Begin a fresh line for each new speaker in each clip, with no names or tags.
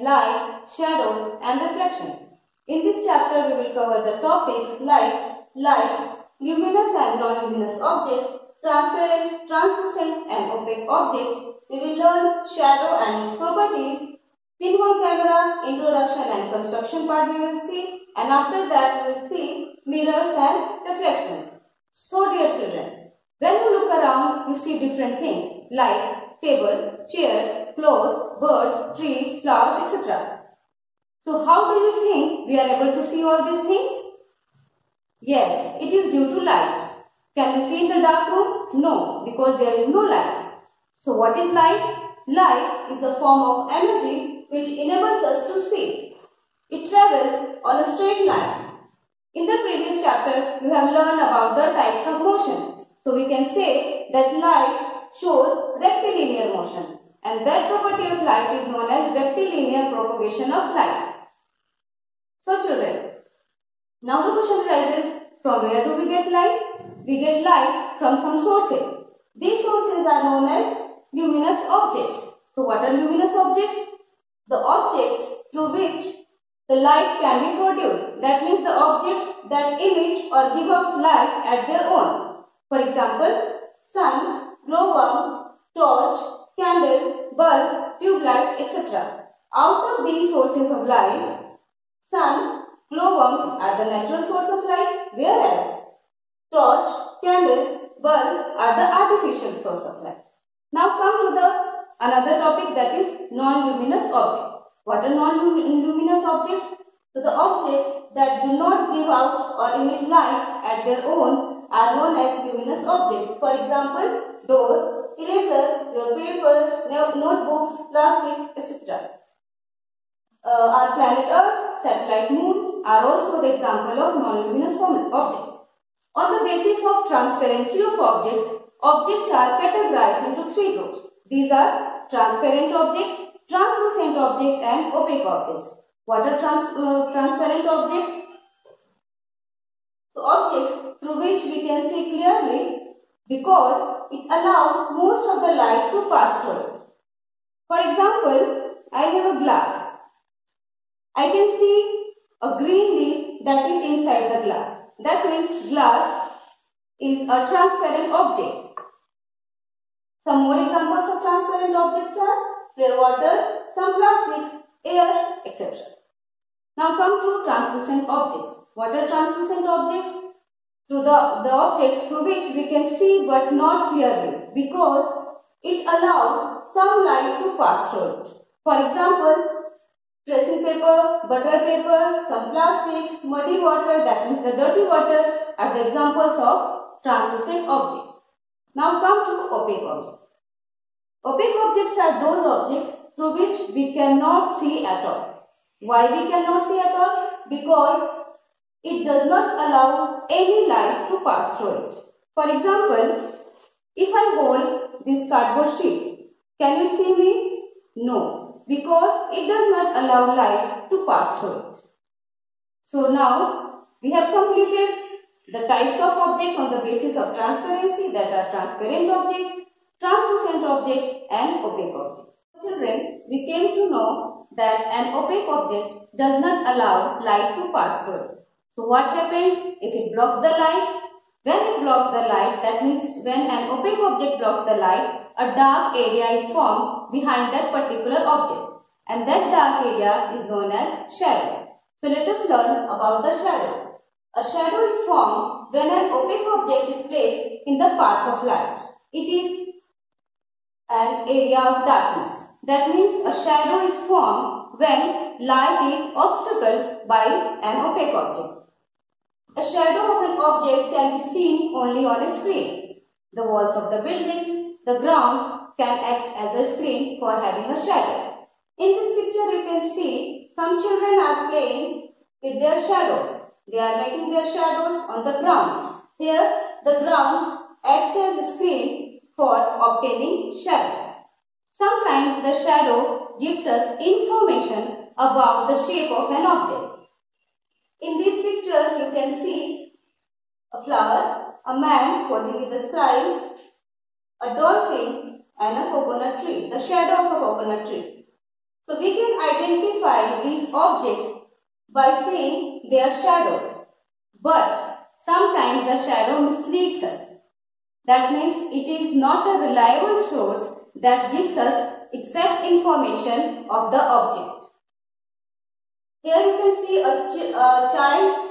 light, shadows and reflections. In this chapter, we will cover the topics like light, luminous and non-luminous objects, transparent, translucent and opaque objects. We will learn shadow and its properties, pinhole camera, introduction and construction part we will see, and after that we will see mirrors and reflections. So dear children, when you look around, you see different things like table, chair, clothes, birds, trees, flowers, etc. So how do you think we are able to see all these things? Yes, it is due to light. Can we see in the dark room? No, because there is no light. So what is light? Light is a form of energy which enables us to see. It travels on a straight line. In the previous chapter, you have learned about the types of motion. So we can say that light shows rectilinear motion, and that property of light is known as rectilinear propagation of light. So children, now the question arises, from where do we get light? We get light from some sources. These sources are known as luminous objects. So what are luminous objects? The objects through which the light can be produced. That means the objects that emit or give off light at their own. For example, sun, glowworm, torch, candle, bulb, tube light, etc. Out of these sources of light, sun, glowworm are the natural source of light, whereas torch, candle, bulb are the artificial source of light. Now come to the another topic, that is non-luminous objects. What are non-luminous objects? So the objects that do not give out or emit light at their own are known as luminous objects. For example, door, eraser, your paper, notebooks, plastics, etc. Our planet Earth, satellite Moon are also the example of non-luminous objects. On the basis of transparency of objects, objects are categorized into three groups. These are transparent object, translucent object and opaque objects. What are transparent objects? So objects through which we can see clearly because it allows most of the light to pass through it. For example, I have a glass. I can see a green leaf that is inside the glass. That means glass is a transparent object. Some more examples of transparent objects are clear water, some plastics, air, etc. Now come to translucent objects. What are translucent objects? The objects through which we can see but not clearly because it allows some light to pass through it. For example, tracing paper, butter paper, some plastics, muddy water, that means the dirty water, are the examples of translucent objects. Now come to opaque objects. Opaque objects are those objects through which we cannot see at all. Why we cannot see at all? Because it does not allow any light to pass through it. For example, if I hold this cardboard sheet, can you see me? No, because it does not allow light to pass through it. So now we have completed the types of object on the basis of transparency, that are transparent object, translucent object and opaque object. Children, we came to know that an opaque object does not allow light to pass through it. So what happens if it blocks the light? When it blocks the light, that means when an opaque object blocks the light, a dark area is formed behind that particular object, and that dark area is known as shadow. So let us learn about the shadow. A shadow is formed when an opaque object is placed in the path of light. It is an area of darkness. That means a shadow is formed when light is obstructed by an opaque object. A shadow of an object can be seen only on a screen. The walls of the buildings, the ground can act as a screen for having a shadow. In this picture you can see some children are playing with their shadows. They are making their shadows on the ground. Here the ground acts as a screen for obtaining shadow. Sometimes the shadow gives us information about the shape of an object. In this picture you can see a flower, a man holding with a style, a dolphin and a coconut tree, the shadow of a coconut tree. So we can identify these objects by seeing their shadows. But sometimes the shadow misleads us. That means it is not a reliable source that gives us exact information of the object. Here you can see a child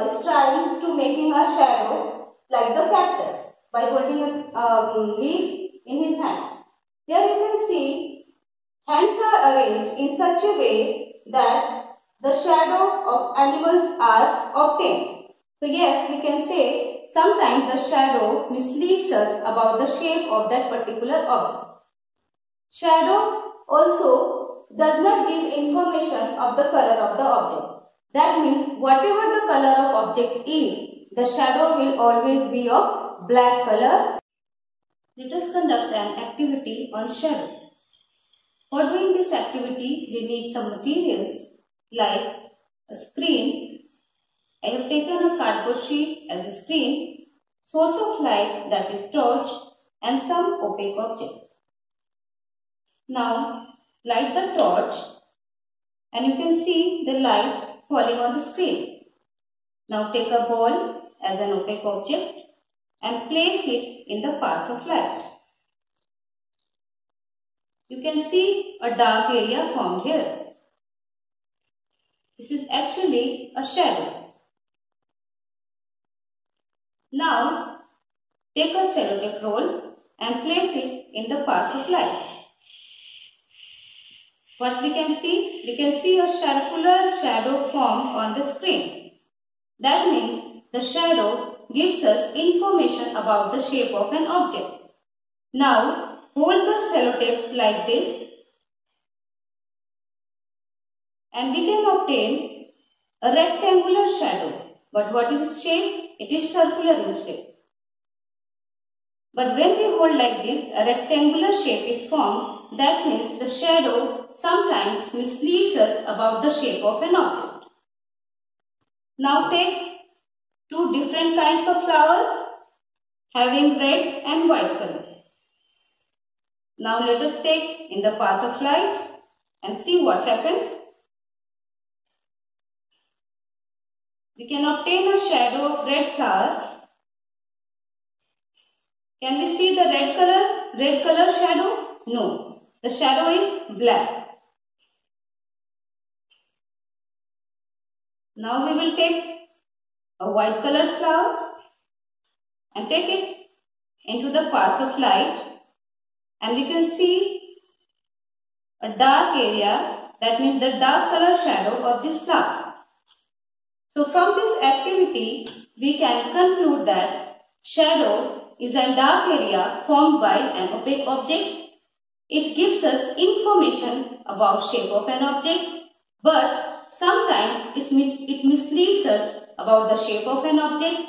is trying to making a shadow like the cactus by holding a leaf in his hand. Here you can see hands are arranged in such a way that the shadow of animals are obtained. So yes, we can say sometimes the shadow misleads us about the shape of that particular object. Shadow also does not give information of the color of the object. That means whatever the color of object is, the shadow will always be of black color. Let us conduct an activity on shadow. For doing this activity, we need some materials like a screen. I have taken a cardboard sheet as a screen, source of light that is torch, and some opaque object. Now light the torch and you can see the light falling on the screen. Now take a ball as an opaque object and place it in the path of light. You can see a dark area formed here. This is actually a shadow. Now take a sellotape roll and place it in the path of light. What we can see? We can see a circular shadow formed on the screen. That means the shadow gives us information about the shape of an object. Now hold the sellotape like this and we can obtain a rectangular shadow. But what is its shape? It is circular in shape. But when we hold like this, a rectangular shape is formed. That means the shadow sometimes misleads us about the shape of an object. Now take two different kinds of flower having red and white color. Now let us take in the path of light and see what happens. We can obtain a shadow of red flower. Can we see the red color shadow? No, the shadow is black. Now we will take a white colored flower and take it into the path of light and we can see a dark area, that means the dark color shadow of this flower. So from this activity we can conclude that shadow is a dark area formed by an opaque object. It gives us information about shape of an object, but sometimes it misleads us about the shape of an object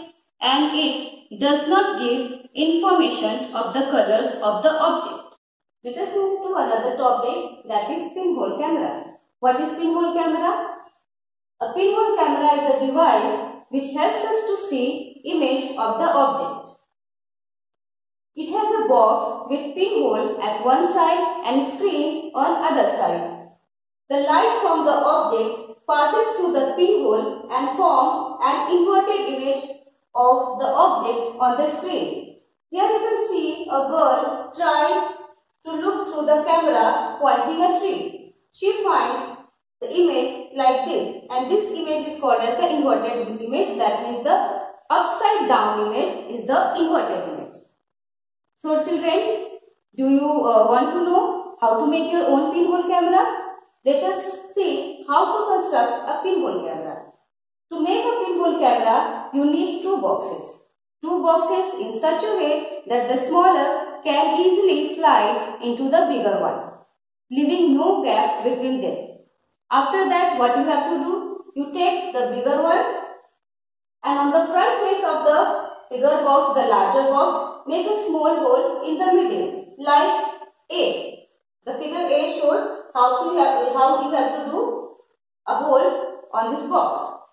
and it does not give information of the colors of the object. Let us move to another topic, that is pinhole camera. What is pinhole camera? A pinhole camera is a device which helps us to see image of the object. It has a box with pinhole at one side and screen on other side. The light from the object passes through the pinhole and forms an inverted image of the object on the screen. Here you can see a girl tries to look through the camera pointing a tree. She finds the image like this, and this image is called as the inverted image. That means the upside down image is the inverted image. So children, do you want to know how to make your own pinhole camera? Let us see how to construct a pinhole camera. To make a pinhole camera, you need two boxes. Two boxes in such a way that the smaller can easily slide into the bigger one, leaving no gaps between them. After that, what you have to do? You take the bigger one and on the front face of the bigger box, the larger box, make a small hole in the middle like A. The figure A shows how you have to do a hole on this box.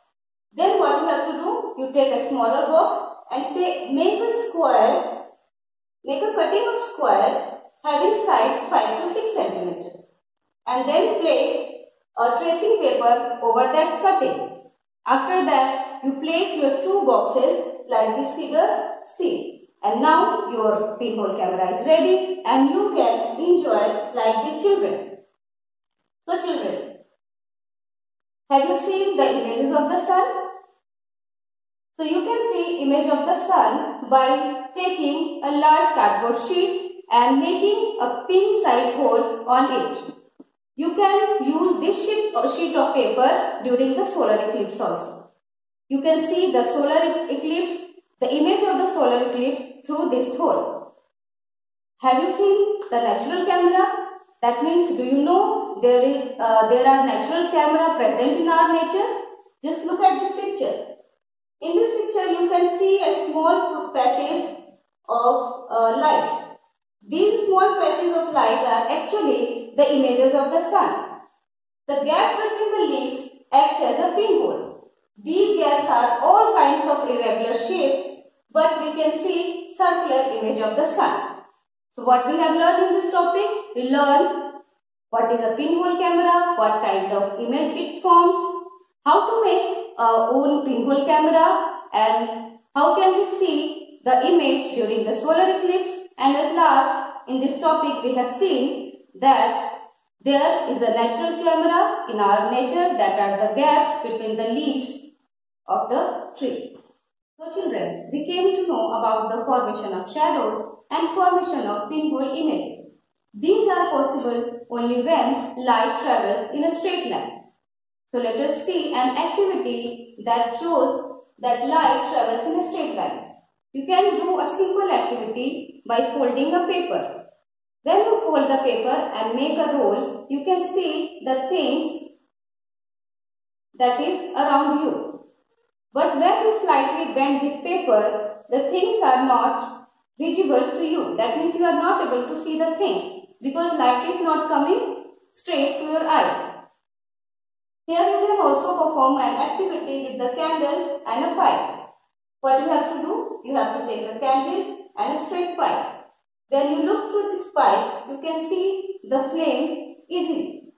Then what you have to do? You take a smaller box and make a square, make a cutting of square having side 5 to 6 cm. and then place a tracing paper over that cutting. After that, you place your two boxes like this figure C. And now your pinhole camera is ready and you can enjoy like the children. So children, have you seen the images of the sun? So you can see image of the sun by taking a large cardboard sheet and making a pin size hole on it. You can use this sheet of paper during the solar eclipse also. You can see the solar eclipse, the image of the solar eclipse through this hole. Have you seen the natural camera? That means, do you know there are natural camera present in our nature? Just look at this picture. In this picture, you can see a small patches of light. These small patches of light are actually the images of the sun. The gaps between the leaves acts as a pinhole. These gaps are all kinds of irregular shape, but we can see circular image of the sun. So what we have learned in this topic? We learned what is a pinhole camera, what kind of image it forms, how to make our own pinhole camera, and how can we see the image during the solar eclipse. And at last, in this topic we have seen that there is a natural camera in our nature, that are the gaps between the leaves of the tree. So children, we came to know about the formation of shadows and formation of pinhole images. These are possible only when light travels in a straight line. So let us see an activity that shows that light travels in a straight line. You can do a simple activity by folding a paper. When you fold the paper and make a roll, you can see the things that is around you. But when you slightly bend this paper, the things are not visible to you. That means you are not able to see the things because light is not coming straight to your eyes. Here you can also perform an activity with the candle and a pipe. What you have to do? You have to take a candle and a straight pipe. When you look through this pipe, you can see the flame easily.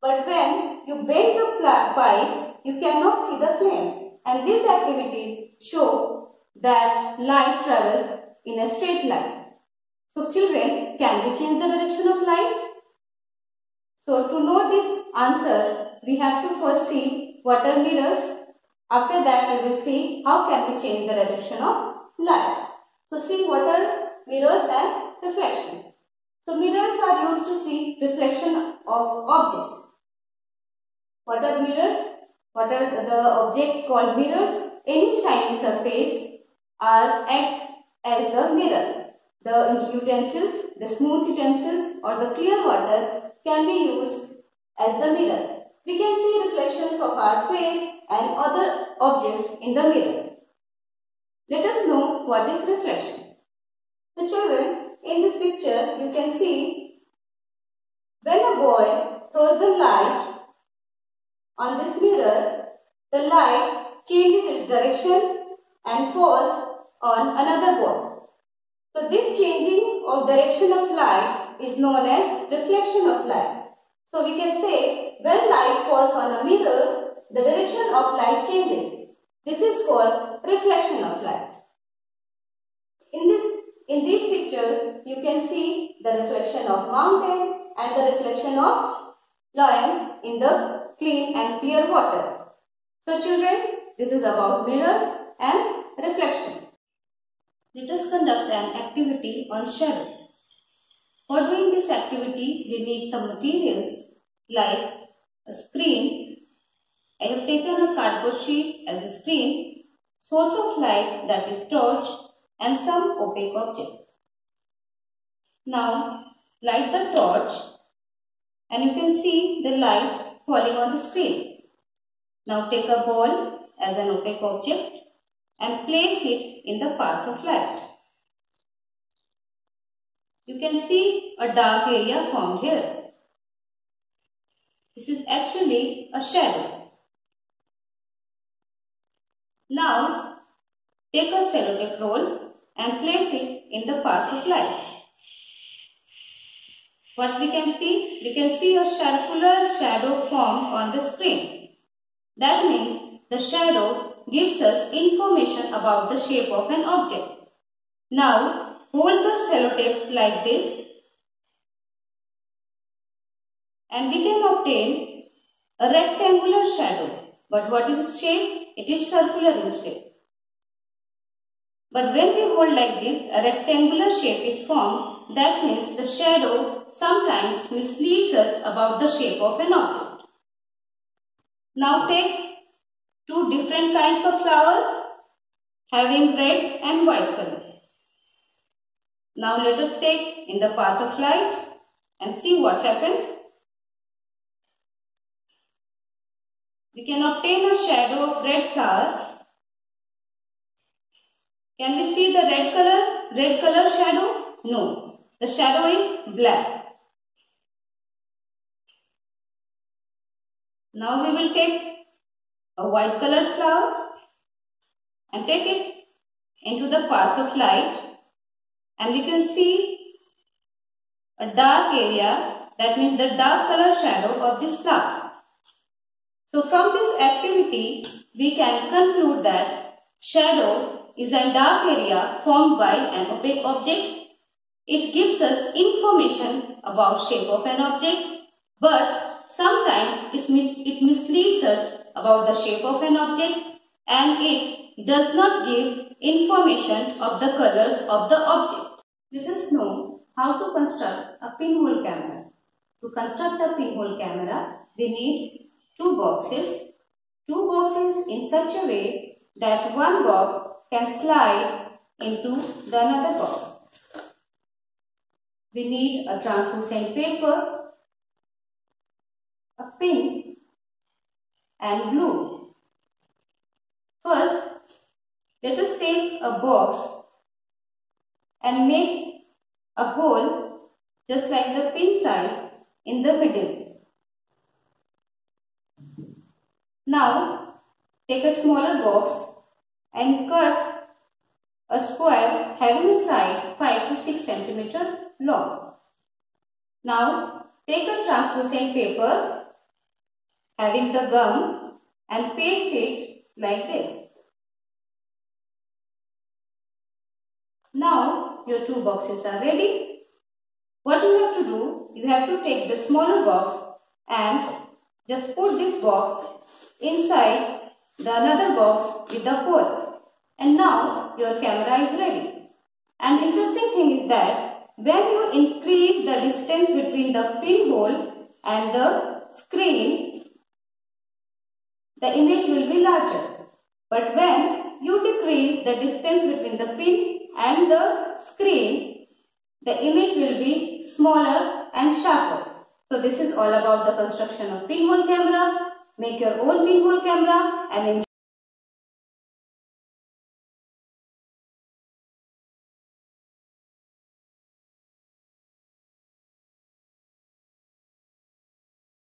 But when you bend the pipe, you cannot see the flame. And this activity shows that light travels in a straight line. So children, can we change the direction of light? So to know this answer, we have to first see what are mirrors. After that, we will see how can we change the direction of light. So see what are mirrors and reflections. So mirrors are used to see reflection of objects. What are mirrors? What are the object called mirrors? Any shiny surface acts as the mirror. The utensils, the smooth utensils or the clear water can be used as the mirror. We can see reflections of our face and other objects in the mirror. Let us know what is reflection. So children, in this picture you can see when a boy throws the light on this mirror, the light changes its direction and falls on another boy. So this changing of direction of light is known as reflection of light. So we can say when light falls on a mirror, the direction of light changes. This is called reflection of light. In these pictures, you can see the reflection of mountain and the reflection of lion in the clean and clear water. So children, this is about mirrors and reflection. Let us conduct an activity on shadow. For doing this activity, we need some materials like a screen. I have taken a cardboard sheet as a screen, source of light that is torch, and some opaque object. Now light the torch and you can see the light falling on the screen. Now take a ball as an opaque object and place it in the path of light. You can see a dark area formed here. This is actually a shadow. Now take a sellotape roll and place it in the path of light. what we can see? We can see a circular shadow form on the screen. That means the shadow gives us information about the shape of an object. Now hold the sellotape like this and we can obtain a rectangular shadow. But what is its shape? It is circular in shape. But when we hold like this, a rectangular shape is formed. That means the shadow sometimes misleads us about the shape of an object. Now take two different kinds of flower having red and white color. Now let us take in the path of light and see what happens. We can obtain a shadow of red flower. Can we see the red color shadow? No, the shadow is black. Now we will take a white colored flower and take it into the path of light, and we can see a dark area, that means the dark color shadow of this flower. So from this activity we can conclude that shadow is a dark area formed by an opaque object. It gives us information about shape of an object, but sometimes it misleads us about the shape of an object, and it does not give information of the colors of the object. Let us know how to construct a pinhole camera. To construct a pinhole camera, we need two boxes in such a way that one box can slide into the another box. We need a translucent paper, a pin and glue. First, let us take a box and make a hole just like the pin size in the middle. Now, take a smaller box and cut a square having a side 5 to 6 cm long. Now, take a translucent paper having the gum and paste it like this. Now, your two boxes are ready. What you have to do, you have to take the smaller box and just put this box inside the another box with the hole. And now your camera is ready. An interesting thing is that when you increase the distance between the pinhole and the screen, the image will be larger. But when you decrease the distance between the pin and the screen, the image will be smaller and sharper. So this is all about the construction of pinhole camera. Make your own pinhole camera and enjoy.